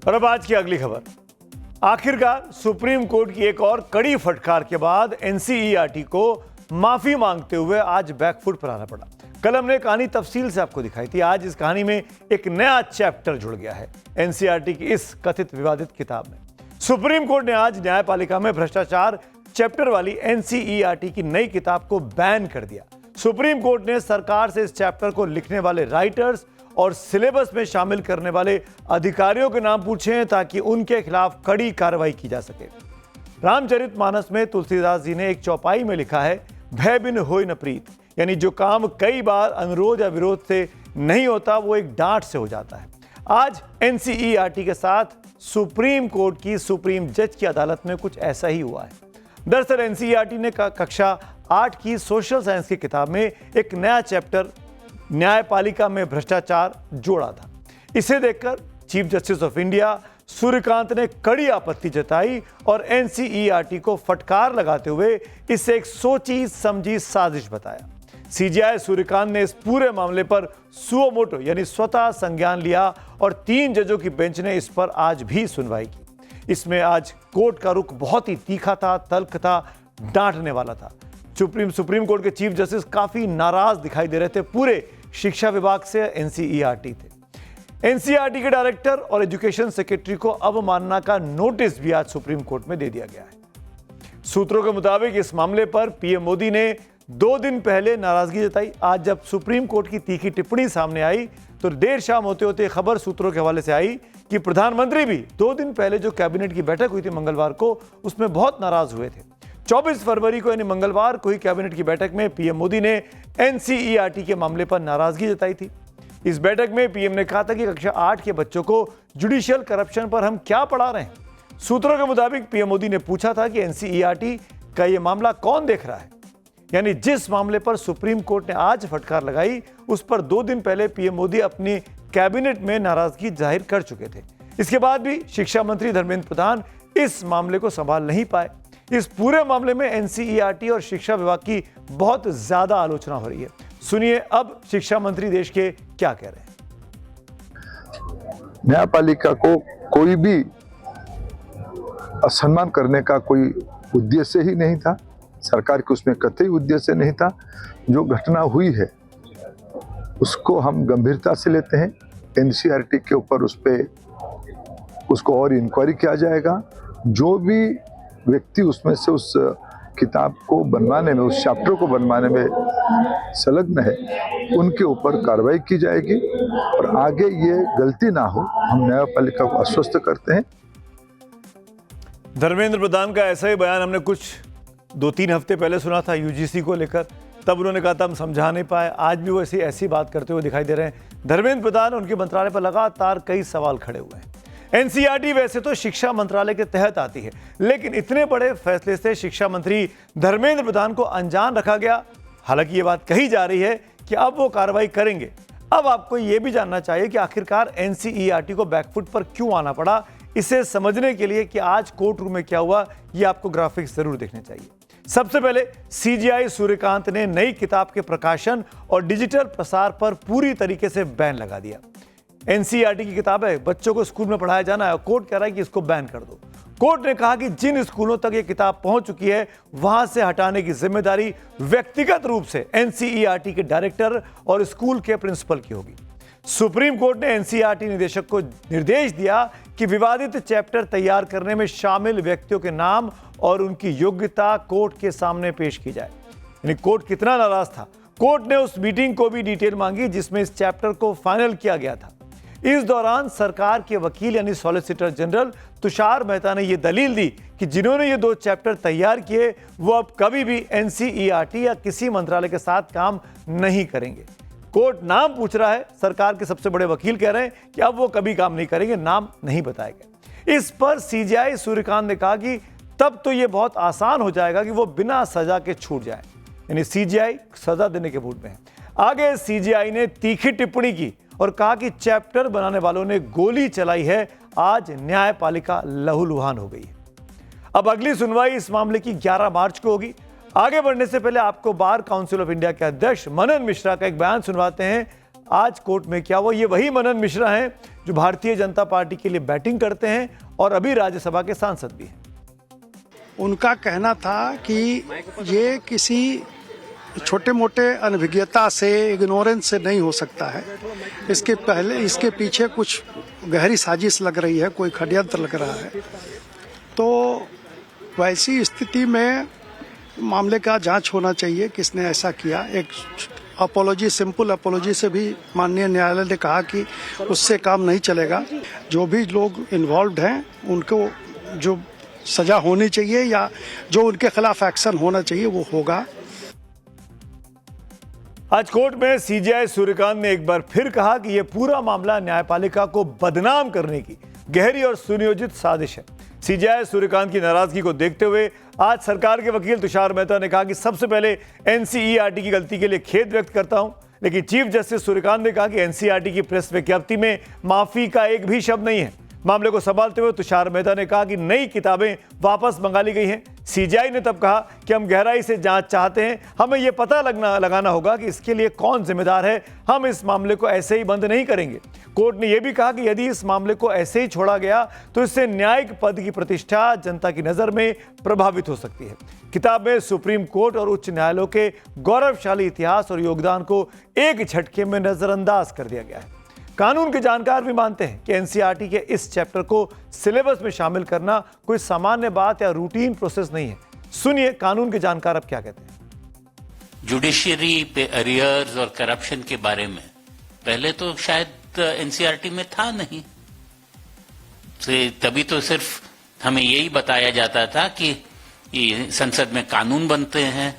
और अब आज की अगली खबर। आखिरकार सुप्रीम कोर्ट की एक और कड़ी फटकार के बाद एनसीईआरटी को माफी मांगते हुए आज बैकफुट पर आना पड़ा। कल हमने कहानी तफसील से आपको दिखाई थी। आज इस कहानी में एक नया चैप्टर जुड़ गया है एनसीईआरटी की इस कथित विवादित किताब में। सुप्रीम कोर्ट ने आज न्यायपालिका में भ्रष्टाचार चैप्टर वाली एनसीईआरटी की नई किताब को बैन कर दिया। सुप्रीम कोर्ट ने सरकार से इस चैप्टर को लिखने वाले राइटर्स और सिलेबस में शामिल करने वाले अधिकारियों के नाम पूछे हैं ताकि उनके खिलाफ कड़ी कार्रवाई की जा सके। रामचरितमानस में तुलसीदास जी ने एक चौपाई में लिखा है, भय बिन होय न प्रीत, यानी जो काम कई बार अनुरोध या विरोध से नहीं होता वो एक डांट से हो जाता है। आज एनसीईआरटी के साथ सुप्रीम कोर्ट की सुप्रीम जज की अदालत में कुछ ऐसा ही हुआ है। दरअसल एनसीईआरटी ने कक्षा 8 की सोशल साइंस की किताब में एक नया चैप्टर न्यायपालिका में भ्रष्टाचार जोड़ा था। इसे देखकर chief justice of India Suryakant ने कड़ी आपत्ति जताई और एनसीईआरटी को फटकार लगाते हुए इसे एक सोची समझी साजिश बताया। सीजेआई सूर्यकांत ने इस पूरे मामले पर सुओ मोटो यानी स्वतः संज्ञान लिया और 3 जजों की बेंच ने इस पर आज भी सुनवाई की। इसमें आज कोर्ट का रुख बहुत ही तीखा था, तल्ख था, डांटने वाला था। सुप्रीम कोर्ट के चीफ जस्टिस काफी नाराज दिखाई दे रहे थे। पूरे शिक्षा विभाग से एनसीईआरटी थे। एनसीईआरटी के डायरेक्टर और एजुकेशन सेक्रेटरी को अवमानना का नोटिस भी आज सुप्रीम कोर्ट में दे दिया गया है। सूत्रों के मुताबिक इस मामले पर पीएम मोदी ने 2 दिन पहले नाराजगी जताई। आज जब सुप्रीम कोर्ट की तीखी टिप्पणी सामने आई तो देर शाम होते होते खबर सूत्रों के हवाले से आई कि प्रधानमंत्री भी 2 दिन पहले जो कैबिनेट की बैठक हुई थी मंगलवार को, उसमें बहुत नाराज हुए थे। 24 फरवरी को यानी मंगलवार को ही कैबिनेट की बैठक में पीएम मोदी ने एनसीईआरटी के मामले पर नाराजगी जताई थी। इस बैठक में पीएम ने कहा था कि कक्षा 8 के बच्चों को जुडिशियल करप्शन पर हम क्या पढ़ा रहे हैं। सूत्रों के मुताबिक पीएम मोदी ने पूछा था कि एनसीईआरटी का यह मामला कौन देख रहा है, यानी जिस मामले पर सुप्रीम कोर्ट ने आज फटकार लगाई उस पर 2 दिन पहले पीएम मोदी अपनी कैबिनेट में नाराजगी जाहिर कर चुके थे। इसके बाद भी शिक्षा मंत्री धर्मेंद्र प्रधान इस मामले को संभाल नहीं पाए। इस पूरे मामले में एनसीईआरटी और शिक्षा विभाग की बहुत ज्यादा आलोचना हो रही है। सुनिए अब शिक्षा मंत्री देश के क्या कह रहे हैं। न्यायपालिका को कोई भी असम्मान करने का कोई उद्देश्य ही नहीं था। सरकार के उसमें कतई उद्देश्य नहीं था। जो घटना हुई है उसको हम गंभीरता से लेते हैं। एनसीईआरटी के ऊपर उसको और इंक्वायरी किया जाएगा। जो भी व्यक्ति उसमें से उस किताब को बनवाने में, उस चैप्टर को बनवाने में संलग्न है, उनके ऊपर कार्रवाई की जाएगी और आगे ये गलती ना हो, हम न्यायपालिका को आश्वस्त करते हैं। धर्मेंद्र प्रधान का ऐसा ही बयान हमने कुछ 2-3 हफ्ते पहले सुना था यूजीसी को लेकर। तब उन्होंने कहा था हम समझा नहीं पाए। आज भी वो ऐसी बात करते हुए दिखाई दे रहे हैं। धर्मेंद्र प्रधान उनके मंत्रालय पर लगातार कई सवाल खड़े हुए हैं। एनसीईआरटी वैसे तो शिक्षा मंत्रालय के तहत आती है, लेकिन इतने बड़े फैसले से शिक्षा मंत्री धर्मेंद्र प्रधान को अनजान रखा गया। हालांकि ये बात कही जा रही है कि अब वो कार्रवाई करेंगे। अब आपको ये भी जानना चाहिए कि आखिरकार एनसीईआरटी को बैकफुट पर क्यों आना पड़ा। इसे समझने के लिए कि आज कोर्ट रूम में क्या हुआ, ये आपको ग्राफिक्स जरूर देखने चाहिए। सबसे पहले सीजेआई सूर्यकांत ने नई किताब के प्रकाशन और डिजिटल प्रसार पर पूरी तरीके से बैन लगा दिया। एनसीईआरटी की किताब है, बच्चों को स्कूल में पढ़ाया जाना है और कोर्ट कह रहा है कि इसको बैन कर दो। कोर्ट ने कहा कि जिन स्कूलों तक ये किताब पहुंच चुकी है वहां से हटाने की जिम्मेदारी व्यक्तिगत रूप से एनसीईआरटी के डायरेक्टर और स्कूल के प्रिंसिपल की होगी। सुप्रीम कोर्ट ने एनसीईआरटी निदेशक को निर्देश दिया कि विवादित चैप्टर तैयार करने में शामिल व्यक्तियों के नाम और उनकी योग्यता कोर्ट के सामने पेश की जाए। यानी कोर्ट कितना नाराज था। कोर्ट ने उस मीटिंग को भी डिटेल मांगी जिसमें इस चैप्टर को फाइनल किया गया था। इस दौरान सरकार के वकील यानी सॉलिसिटर जनरल तुषार मेहता ने यह दलील दी कि जिन्होंने ये 2 चैप्टर तैयार किए वो अब कभी भी एनसीईआरटी या किसी मंत्रालय के साथ काम नहीं करेंगे। कोर्ट नाम पूछ रहा है। सरकार के सबसे बड़े वकील कह रहे हैं कि अब वो कभी काम नहीं करेंगे, नाम नहीं बताया गया। इस पर सीजेआई सूर्यकांत ने कहा कि तब तो ये बहुत आसान हो जाएगा कि वो बिना सजा के छूट जाए। यानी सीजेआई सजा देने के मूड में है। आगे सीजेआई ने तीखी टिप्पणी की और कहा कि चैप्टर बनाने वालों ने गोली चलाई है। आज न्यायपालिका लहूलुहान हो गई है। अब अगली सुनवाई इस मामले की 11 मार्च को होगी। आगे बढ़ने से पहले आपको बार काउंसिल ऑफ इंडिया के अध्यक्ष मनन मिश्रा का एक बयान सुनवाते हैं। आज कोर्ट में क्या हुआ, ये वही मनन मिश्रा हैं जो भारतीय जनता पार्टी के लिए बैटिंग करते हैं और अभी राज्यसभा के सांसद भी हैं। उनका कहना था कि ये किसी छोटे मोटे अनभिज्ञता से, इग्नोरेंस से नहीं हो सकता है। इसके पीछे कुछ गहरी साजिश लग रही है, कोई षड्यंत्र लग रहा है। तो वैसी स्थिति में मामले का जांच होना चाहिए, किसने ऐसा किया। एक अपोलॉजी, सिंपल अपोलॉजी से भी माननीय न्यायालय ने कहा कि उससे काम नहीं चलेगा। जो भी लोग इन्वॉल्व हैं उनको जो सजा होनी चाहिए या जो उनके खिलाफ एक्शन होना चाहिए वो होगा। आज कोर्ट में सीजेआई सूर्यकांत ने एक बार फिर कहा कि यह पूरा मामला न्यायपालिका को बदनाम करने की गहरी और सुनियोजित साजिश है। सीजेआई सूर्यकांत की नाराजगी को देखते हुए आज सरकार के वकील तुषार मेहता ने कहा कि सबसे पहले एनसीईआरटी की गलती के लिए खेद व्यक्त करता हूं, लेकिन चीफ जस्टिस सूर्यकांत ने कहा कि एनसीईआरटी की प्रेस विज्ञप्ति में माफी का एक भी शब्द नहीं है। मामले को संभालते हुए तुषार मेहता ने कहा कि नई किताबें वापस मंगा ली गई हैं। सीजेआई ने तब कहा कि हम गहराई से जांच चाहते हैं, हमें यह पता लगाना होगा कि इसके लिए कौन जिम्मेदार है। हम इस मामले को ऐसे ही बंद नहीं करेंगे। कोर्ट ने यह भी कहा कि यदि इस मामले को ऐसे ही छोड़ा गया तो इससे न्यायिक पद की प्रतिष्ठा जनता की नजर में प्रभावित हो सकती है। किताब में सुप्रीम कोर्ट और उच्च न्यायालयों के गौरवशाली इतिहास और योगदान को एक झटके में नजरअंदाज कर दिया गया है। कानून के जानकार भी मानते हैं कि एनसीईआरटी के इस चैप्टर को सिलेबस में शामिल करना कोई सामान्य बात या रूटीन प्रोसेस नहीं है। सुनिए कानून के जानकार अब क्या कहते हैं। जुडिशरी पे अरियर्स और करप्शन के बारे में पहले तो शायद एनसीईआरटी में था नहीं, तभी तो सिर्फ हमें यही बताया जाता था कि ये संसद में कानून बनते हैं,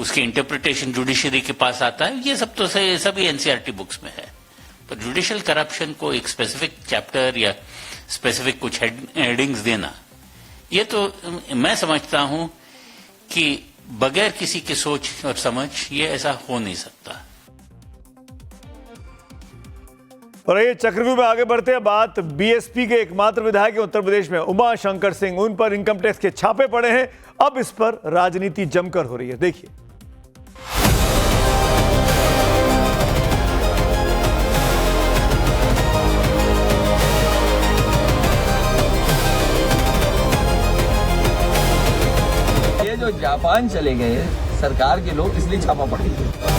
उसकी इंटरप्रिटेशन जुडिशरी के पास आता है। ये सब तो सभी एनसीईआरटी बुक्स में है। पर जुडिशियल करप्शन को एक स्पेसिफिक चैप्टर या स्पेसिफिक कुछ हेडिंग्स देना, ये तो मैं समझता हूं कि बगैर किसी की सोच और समझ ये ऐसा हो नहीं सकता। और ये चक्रव्यूह में आगे बढ़ते हैं। बात बीएसपी के एकमात्र विधायक हैं उत्तर प्रदेश में उमा शंकर सिंह, उन पर इनकम टैक्स के छापे पड़े हैं। अब इस पर राजनीति जमकर हो रही है, देखिए। जो जापान चले गए सरकार के लोग, इसलिए छापा पड़ गया।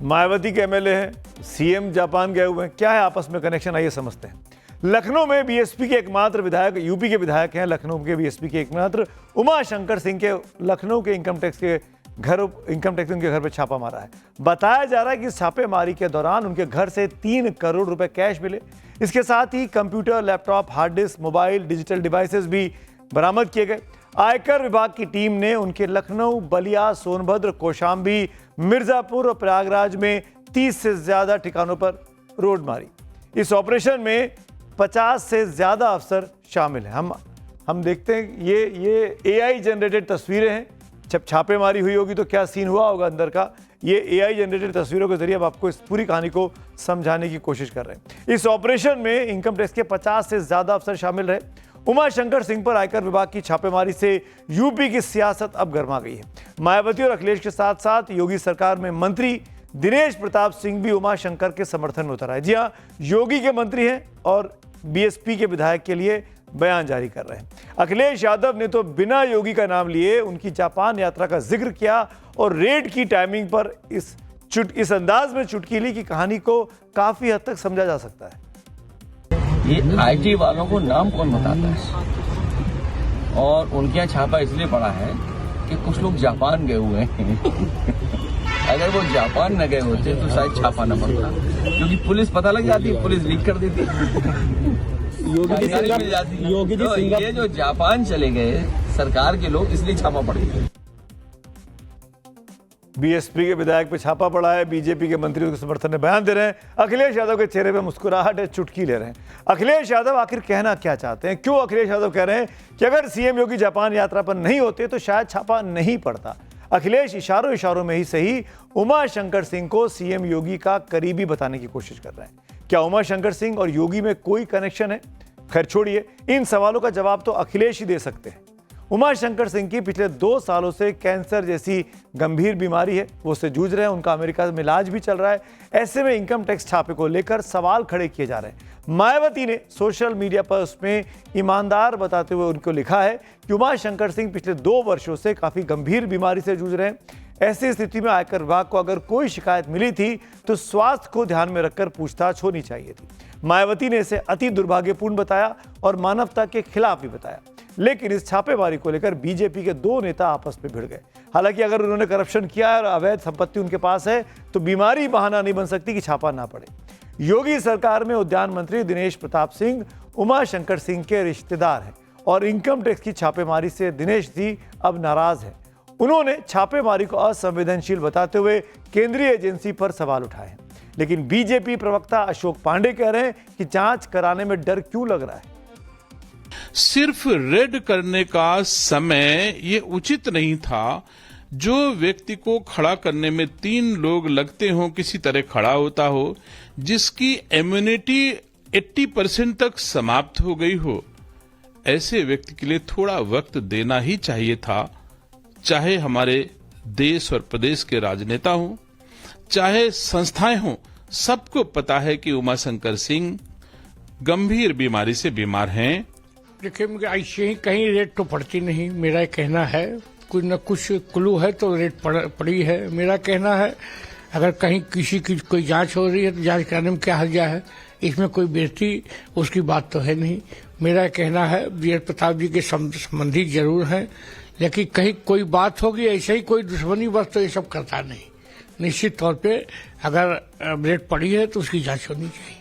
मायावती के एमएलए हैं, सीएम जापान गए हुए हैं, क्या है आपस में कनेक्शन, आइए समझते हैं। लखनऊ में बीएसपी के एकमात्र विधायक, यूपी के विधायक हैं लखनऊ के बीएसपी के एकमात्र उमा शंकर सिंह के लखनऊ के इनकम टैक्स उनके घर पर छापा मारा है। बताया जा रहा है कि छापेमारी के दौरान उनके घर से 3 करोड़ रुपए कैश मिले। इसके साथ ही computer, laptop, hard disk, mobile, digital devices भी बरामद किए गए। आयकर विभाग की टीम ने उनके लखनऊ, बलिया, सोनभद्र, कौशाम्बी, मिर्जापुर और प्रयागराज में 30 से ज्यादा ठिकानों पर रोड मारी। इस ऑपरेशन में 50 से ज्यादा अफसर शामिल हैं। हम देखते हैं, ये एआई जनरेटेड तस्वीरें हैं। जब छापेमारी हुई होगी तो क्या सीन हुआ होगा अंदर का, ये एआई जनरेटेड तस्वीरों के जरिए अब आपको इस पूरी कहानी को समझाने की कोशिश कर रहे हैं। इस ऑपरेशन में इनकम टैक्स के 50 से ज्यादा अफसर शामिल रहे। उमा शंकर सिंह पर आयकर विभाग की छापेमारी से यूपी की सियासत अब गर्मा गई है। मायावती और अखिलेश के साथ साथ योगी सरकार में मंत्री दिनेश प्रताप सिंह भी उमा शंकर के समर्थन में उतर आए। जी हाँ, योगी के मंत्री हैं और बीएसपी के विधायक के लिए बयान जारी कर रहे हैं। अखिलेश यादव ने तो बिना योगी का नाम लिए उनकी जापान यात्रा का जिक्र किया और रेड की टाइमिंग पर इस अंदाज में चुटकीली की कहानी को काफी हद तक समझा जा सकता है। ये आईटी वालों को नाम कौन बताता है, और उनके यहाँ छापा इसलिए पड़ा है कि कुछ लोग जापान गए हुए हैं। अगर वो जापान न गए होते तो शायद छापा न पड़ता, क्योंकि पुलिस पता लग जाती, पुलिस लीक कर देती, योगी जी। तो ये जो जापान चले गए सरकार के लोग, इसलिए छापा पड़ गया। बीएसपी के विधायक पे छापा पड़ा है, बीजेपी के मंत्री उसके समर्थन में बयान दे रहे हैं। अखिलेश यादव के चेहरे पे मुस्कुराहट है, चुटकी ले रहे हैं। अखिलेश यादव आखिर कहना क्या चाहते हैं? क्यों अखिलेश यादव कह रहे हैं कि अगर सीएम योगी जापान यात्रा पर नहीं होते तो शायद छापा नहीं पड़ता? अखिलेश इशारों में ही सही उमा शंकर सिंह को सीएम योगी का करीबी बताने की कोशिश कर रहे हैं। क्या उमा शंकर सिंह और योगी में कोई कनेक्शन है? खैर छोड़िए, इन सवालों का जवाब तो अखिलेश ही दे सकते हैं। उमाशंकर सिंह की पिछले 2 सालों से कैंसर जैसी गंभीर बीमारी है, वो उससे जूझ रहे हैं। उनका अमेरिका में इलाज भी चल रहा है। ऐसे में इनकम टैक्स छापे को लेकर सवाल खड़े किए जा रहे हैं। मायावती ने सोशल मीडिया पर उसमें ईमानदार बताते हुए उनको लिखा है कि उमाशंकर सिंह पिछले 2 वर्षों से काफी गंभीर बीमारी से जूझ रहे हैं। ऐसी स्थिति में आयकर विभाग को अगर कोई शिकायत मिली थी तो स्वास्थ्य को ध्यान में रखकर पूछताछ होनी चाहिए थी। मायावती ने इसे अति दुर्भाग्यपूर्ण बताया और मानवता के खिलाफ भी बताया। लेकिन इस छापेमारी को लेकर बीजेपी के 2 नेता आपस में भिड़ गए। हालांकि अगर उन्होंने करप्शन किया है और अवैध संपत्ति उनके पास है तो बीमारी बहाना नहीं बन सकती कि छापा ना पड़े। योगी सरकार में उद्यान मंत्री दिनेश प्रताप सिंह उमाशंकर सिंह के रिश्तेदार हैं और इनकम टैक्स की छापेमारी से दिनेश जी अब नाराज हैं। उन्होंने छापेमारी को असंवेदनशील बताते हुए केंद्रीय एजेंसी पर सवाल उठाए हैं। लेकिन बीजेपी प्रवक्ता अशोक पांडे कह रहे हैं कि जांच कराने में डर क्यों लग रहा है। सिर्फ रेड करने का समय ये उचित नहीं था। जो व्यक्ति को खड़ा करने में 3 लोग लगते हों, किसी तरह खड़ा होता हो, जिसकी इम्यूनिटी 80% तक समाप्त हो गई हो, ऐसे व्यक्ति के लिए थोड़ा वक्त देना ही चाहिए था। चाहे हमारे देश और प्रदेश के राजनेता हों, चाहे संस्थाएं हों, सबको पता है कि उमाशंकर सिंह गंभीर बीमारी से बीमार हैं। देखिए, मुझे ऐसे ही कहीं रेट तो पड़ती नहीं। मेरा कहना है कुछ न कुछ क्लू है तो रेट पड़ी है। मेरा कहना है अगर कहीं किसी की कोई जांच हो रही है तो जांच कराने में क्या हर्जा है। इसमें कोई बेइज्जती उसकी बात तो है नहीं। मेरा कहना है वीर प्रताप जी के संबंधी जरूर हैं, लेकिन कहीं कोई बात होगी ऐसे ही कोई दुश्मनी बस तो ये सब करता नहीं। निश्चित तौर पे अगर रेट पड़ी है तो उसकी जांच होनी चाहिए।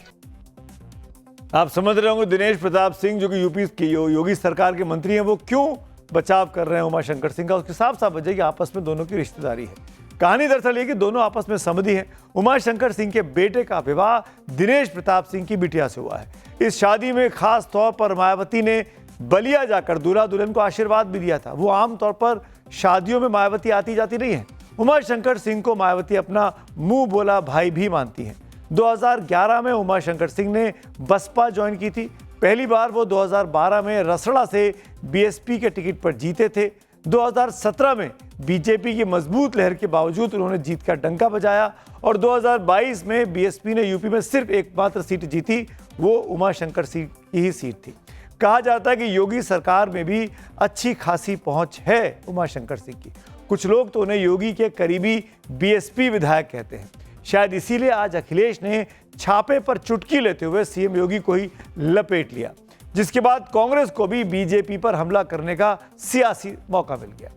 आप समझ रहे होंगे दिनेश प्रताप सिंह जो कि यूपी की योगी सरकार के मंत्री हैं, वो क्यों बचाव कर रहे हैं उमाशंकर सिंह का। उसके साफ साफ वजह कि आपस में दोनों की रिश्तेदारी है। कहानी दरअसल ये कि दोनों आपस में समधी हैं। उमाशंकर सिंह के बेटे का विवाह दिनेश प्रताप सिंह की बिटिया से हुआ है। इस शादी में खास तौर पर मायावती ने बलिया जाकर दूल्हा दुल्हन को आशीर्वाद भी दिया था। वो आमतौर पर शादियों में मायावती आती जाती नहीं है। उमाशंकर सिंह को मायावती अपना मुंह बोला भाई भी मानती हैं। 2011 में उमाशंकर सिंह ने बसपा ज्वाइन की थी। पहली बार वो 2012 में रसड़ा से बीएसपी के टिकट पर जीते थे। 2017 में बीजेपी की मजबूत लहर के बावजूद उन्होंने जीत का डंका बजाया और 2022 में बीएसपी ने यूपी में सिर्फ एकमात्र सीट जीती, वो उमाशंकर सिंह की ही सीट थी। कहा जाता है कि योगी सरकार में भी अच्छी खासी पहुंच है उमाशंकर सिंह की। कुछ लोग तो उन्हें योगी के करीबी बीएसपी विधायक कहते हैं। शायद इसीलिए आज अखिलेश ने छापे पर चुटकी लेते हुए सीएम योगी को ही लपेट लिया, जिसके बाद कांग्रेस को भी बीजेपी पर हमला करने का सियासी मौका मिल गया।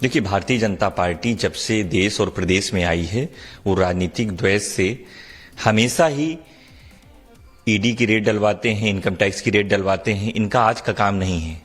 देखिए, भारतीय जनता पार्टी जब से देश और प्रदेश में आई है, वो राजनीतिक द्वेष से हमेशा ही ईडी की रेड डलवाते हैं, इनकम टैक्स की रेड डलवाते हैं। इनका आज का काम नहीं है।